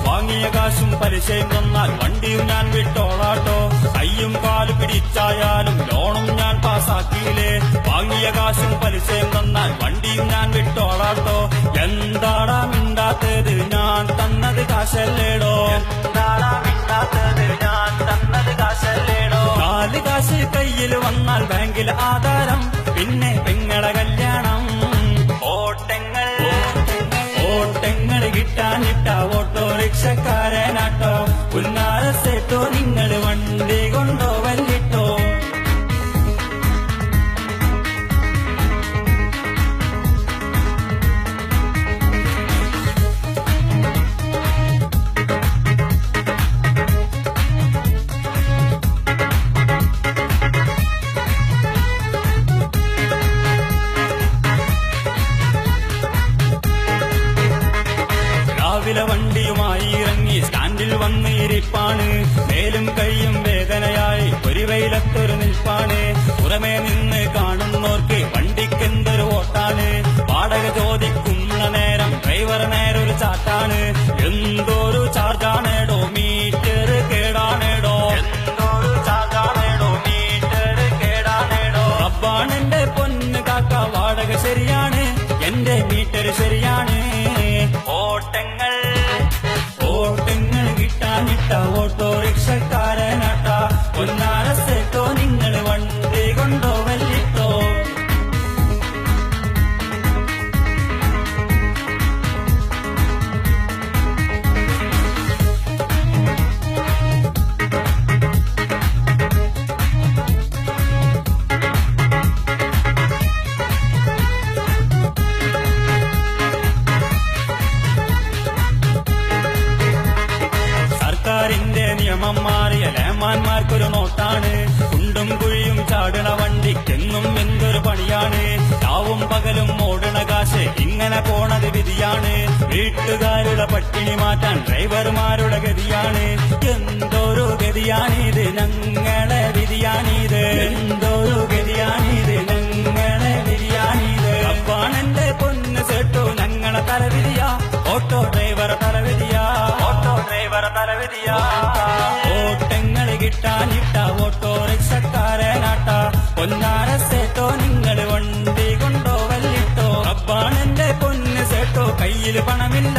വാങ്ങിയ കാശും പലിശയും തന്നാൽ വണ്ടിയും ഞാൻ വിട്ടോളാട്ടോ. കയ്യും കാല് പിടിച്ചായാലും ലോണും ഞാൻ പാസാക്കിയില്ലേ. വാങ്ങിയ കാശും പലിശയും തന്നാൽ വണ്ടിയും ഞാൻ വിട്ടോളാട്ടോ. എന്താടാ മിണ്ടാത്തത്, ഞാൻ തന്നത് കാശല്ലേടോ. എന്താടാ മിണ്ടാത്തത്, ഞാൻ തന്നത് കാശല്ലേടോ. 4 കാശ് കയ്യിൽ വന്നാൽ ബാങ്കിൽ ആധാരം, പിന്നെ പെങ്ങളെ കല്യാണം. ഓട്ടങ്ങൾ കിട്ടാനിട്ട ഓട്ടോറിക്ഷക്കാരനാട്ടോ. പുന്നാരസേട്ടോ നിങ്ങൾ വണ്ടി കൊണ്ടോ വല്ലിട്ടോ. രാവിലെ വണ്ടിയുമായി ഇറങ്ങി സ്റ്റാൻഡിൽ വന്ന് ഇരിപ്പാണ്. മേലും കൈയും വേദനയായി ഒരു വെയിലത്തൊരു നിൽപ്പാണ്. പുറമേ നിന്ന് കാണുന്നോർക്ക് വണ്ടിക്കെന്തൊരു ഓട്ടാണ്. വാടക ചോദിക്കുന്ന നേരം ഡ്രൈവർ നേരൊരു ചാട്ടാണ്. എന്തോരു ചാർജാണേടോ, മീറ്റർ കേടാണേടോ. എന്തോരു ചാർജാണേടോ, മീറ്റർ കേടാണേടോ. റബ്ബാണെന്റെ പൊന്ന് കാക്ക, വാടക ശരിയാണ്, എന്റെ മീറ്റർ ശരിയാണ്. ഓട്ടങ്ങൾ കിട്ടാനിട്ട ഓട്ടോറിക്ഷക്കാരനാട്ട. പൊന്നാരസേട്ടോ നിങ്ങൾ വണ്ടി കൊണ്ടോ വല്ലിട്ടോ. സർക്കാരിന്റെ നിയമം മാറിയ ലേമാന്മാർക്കൊരു നോട്ടാണ്. കുണ്ടും കുഴിയും ചാടണ വണ്ടിക്കെന്നും എന്തൊരു പണിയാണ്. രാവും പകലും ഓടണ കാശ് ഇങ്ങനെ പോണത് വിധിയാണ്. വീട്ടുകാരുടെ പട്ടിണി മാറ്റാൻ ഡ്രൈവർമാരുടെ ഗതിയാണ്. എന്തൊരു ഗതിയാണിത്, ഞങ്ങളെ വിധിയാണിത്. എന്തൊരു ഗതിയാണിത്, ഞങ്ങളെ വിധിയാണിത്. അപ്പാണെന്റെ പൊന്ന് സേട്ടോ ഞങ്ങളെ തലവിധിയാ. ഓട്ടോ ഡ്രൈവർ തലവിധിയാ. ഓട്ടോ ഡ്രൈവർ തലവിധിയാ. ഓട്ടങ്ങൾ കിട്ടാനിട്ട ഓട്ടോറിക്ഷക്കാരനാട്ട. പൊന്നാരസേട്ടോ നിങ്ങൾ വണ്ടി കൊണ്ടോ വല്ലിട്ടോ. റബ്ബാണെന്റെ പൊന്ന് സേട്ടോ കയ്യിൽ പണമില്ല,